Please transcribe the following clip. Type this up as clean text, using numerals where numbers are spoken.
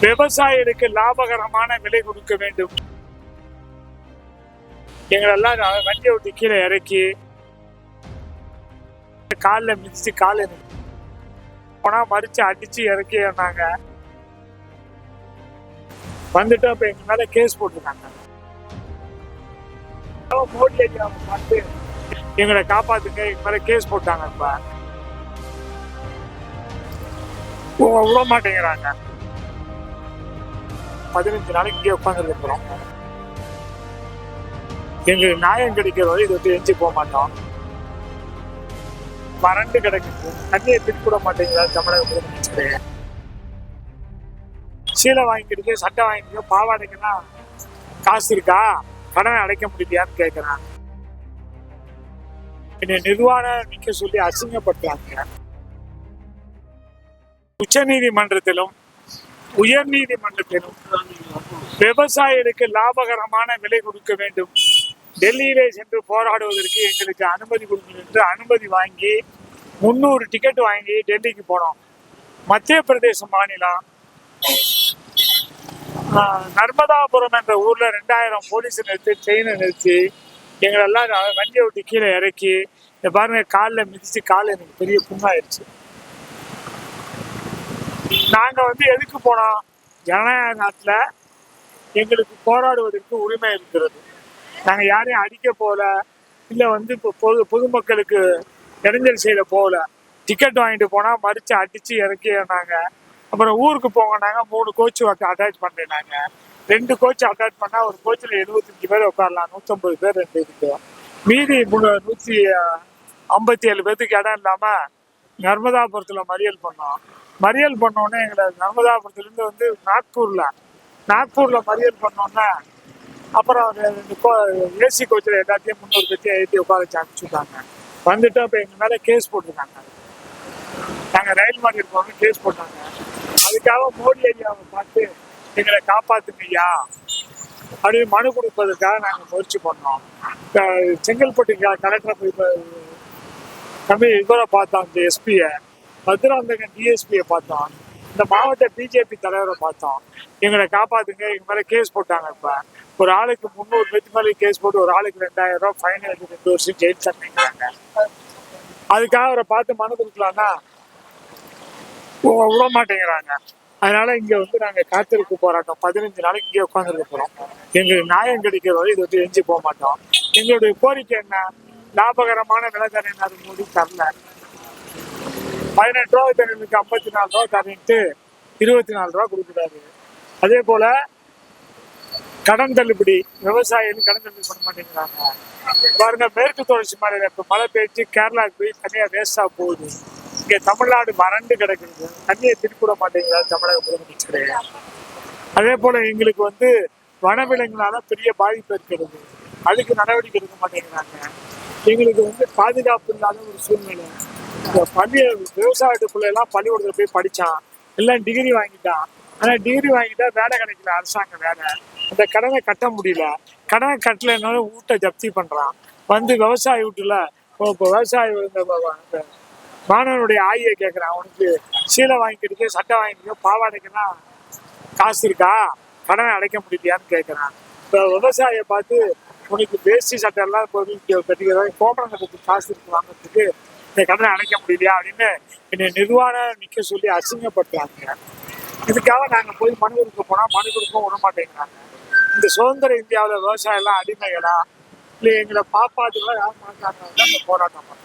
விவசாயிகளுக்கு லாபகரமான விலை கொடுக்க வேண்டும். எங்களெல்லாம் வண்டியை விட்டு கீழே இறக்கி காலில் மிதிச்சு காலை போனா மறிச்சு அடிச்சு இறக்கி நாங்க வந்துட்டு அப்ப எங்க மேல கேஸ் போட்டிருக்காங்க. மோடி ஐயாவை பார்த்து எங்களை காப்பாத்துங்க, எங்க மேல கேஸ் போட்டாங்க. இப்ப விட மாட்டேங்கிறாங்க. 15 நாளைக்கு இங்கே உட்காந்துட்டு இருக்கிறோம். எங்களுக்கு நியாயம் கிடைக்கிற வரை இதை விட்டு எஞ்சி போக மாட்டோம். வறண்டு கிடக்குது, தண்ணியை திருப்பிட மாட்டேங்கிறா தமிழக முதலமைச்சர். சீலை வாங்கிக்கிட்டு சட்டை வாங்கிக்க பாவாடைக்குன்னா காசு இருக்கா, கடனை அடைக்க முடியலையான்னு கேட்கிறாங்க. என்னை நிர்வாணம் நிக்க சொல்லி அசிங்கப்படுத்துறாங்க. உச்ச நீதிமன்றத்திலும் உயர் நீதிமன்றத்திலும் விவசாயிகளுக்கு லாபகரமான விலை கொடுக்க வேண்டும், டெல்லியிலே சென்று போராடுவதற்கு எங்களுக்கு அனுமதி கொடுங்க என்று அனுமதி வாங்கி 300 டிக்கெட் வாங்கி டெல்லிக்கு போனோம். மத்திய பிரதேச மாநிலம் நர்மதாபுரம் என்ற ஊர்ல 2000 போலீஸ் நிறுத்தி ட்ரெயினை நிறுத்தி எங்களெல்லாம் வண்டியை விட்டு கீழே இறக்கி பாருங்க காலில் மிதிச்சு கால் எனக்கு பெரிய புண்ணாயிருச்சு. நாங்க எதுக்கு போனோம்? ஜனநாயக நாட்டுல எங்களுக்கு போராடுவதற்கு உரிமை இருக்கிறது. நாங்க யாரையும் அடிக்க போல, இல்ல இப்போ பொதுமக்களுக்கு இடைஞ்சல் செய்ய போகல. டிக்கெட் வாங்கிட்டு போனா மறிச்சு அடிச்சு இறக்கினாங்க. அப்புறம் ஊருக்கு போங்கனாங்க. 3 கோச் அட்டாச் பண்ணினாங்க. 2 கோச் அட்டாச் பண்ணா ஒரு கோச்சில் 75 பேர் உட்காரலாம், 150 பேர் 2 இருக்கு. மீதி 157 பேர்த்துக்கு இடம் இல்லாம நர்மதாபுரத்துல மறியல் பண்ணோம். மறியல் பண்ணோன்னே எங்களை நர்மதாபுரத்துல இருந்து நாக்பூர்ல மறியல் பண்ணோன்னே அப்புறம் ஏசி கோச்சில் எல்லாத்தையும் 300 பேர்த்தையும் ஏற்றி உட்கார வச்சு அனுப்பிச்சுட்டாங்க. வந்துட்டு அப்ப எங்க மேல கேஸ் போட்டிருக்காங்க. நாங்க ரயில் மறியல் போனோம், கேஸ் போட்டாங்க. அதுக்காக மோடி ஐயாவை பார்த்து எங்களை காப்பாத்துங்க ஐயா அப்படின்னு மனு கொடுப்பதற்காக நாங்கள் முயற்சி பண்ணோம். செங்கல்பட்டு கலெக்டரை இவரை பார்த்தோம், இந்த எஸ்பியை, மதுராந்தகன் டிஎஸ்பியை பார்த்தோம், இந்த மாவட்ட பிஜேபி தலைவரை பார்த்தோம். எங்களை காப்பாத்துங்க, எங்க மேல கேஸ் போட்டாங்க. இப்ப ஒரு ஆளுக்கு 300 பேருக்கு மேலே கேஸ் போட்டு ஒரு ஆளுக்கு 2000 ரூபாய் ஃபைன் எடுத்து 2 வருஷம் ஜெயில் தண்டிக்கிறாங்க. அதுக்காக அவரை பார்த்து மனு கொடுக்கலாம்னா விட மாட்டேங்கிறாங்க. அதனால இங்க நாங்க காத்திருப்பு போராட்டம் 15 நாளைக்கு இங்கே உட்காந்துருக்க போறோம். எங்களுக்கு நியாயம் கிடைக்கிற வரை இதை விட்டு எஞ்சி போக மாட்டோம். எங்களுடைய கோரிக்கை என்ன? லாபகரமான விலை தரேன் மோடி தரல. 18 ரூபா தரனுக்கு 54 ரூபா தரேன்ட்டு 24 ரூபா கொடுக்குறாரு. அதே போல கடன் தள்ளுபடி, விவசாயிகள் கடன் தள்ளுபடி பண்ண மாட்டேங்கிறாங்க. பாருங்க, மேற்கு தொடர்ச்சி மலையில இப்ப மழை பெய்ஞ்சு கேரளாவுக்கு போய் தனியா வேஸ்டா போகுது. இங்க தமிழ்நாடு வறண்டு கிடக்குது, தண்ணியை திருப்பிட மாட்டேங்கிறாரு தமிழக முதலமைச்சர். அதே போல எங்களுக்கு வனவிலங்குனால பெரிய பாதிப்பு இருக்கிறது, அதுக்கு நடவடிக்கை எடுக்க மாட்டேங்கிறாங்க. எங்களுக்கு பாதுகாப்பு இல்லாத ஒரு சூழ்நிலை. விவசாயத்துக்குள்ள எல்லாம் பள்ளிக்கூடத்துல போய் படிச்சான், எல்லாம் டிகிரி வாங்கிட்டான். ஆனா டிகிரி வாங்கிட்டா வேலை கிடைக்கல, அரசாங்க வேலை. அந்த கடனை கட்ட முடியல. கடனை கட்டலைன்னாலும் வீட்டை ஜப்தி பண்றான். விவசாய வீட்டுல இப்போ விவசாய மாணவனுடைய ஆயை கேட்கறான், உனக்கு சீலை வாங்கிக்கிட்டு சட்டை வாங்கிக்க பாவாடைக்குன்னா காசு இருக்கா, கடனை அடைக்க முடியலையான்னு கேட்கறான். இப்போ விவசாயியை பார்த்து உனக்கு வேஷ்டி சட்டை எல்லாம் கட்டிக்கிறதா, கோபுரம் கட்டுறதுக்கு காசு இருக்கு வாங்கிறதுக்கு, இந்த கடனை அடைக்க முடியலையா அப்படின்னு என்னை நிர்வாணம் நிக்க சொல்லி அசிங்கப்படுத்துறாங்க. இதுக்காக நாங்க போய் மனு கொடுக்க போனா மனு கொடுக்கவும் விட மாட்டேங்கிறாங்க. இந்த சுதந்திர இந்தியாவில் விவசாயம் எல்லாம் அடிமைகளா இல்லை எங்களை பாப்பாத்துலாம் யாரும் மாட்டாங்க போராட்டம்.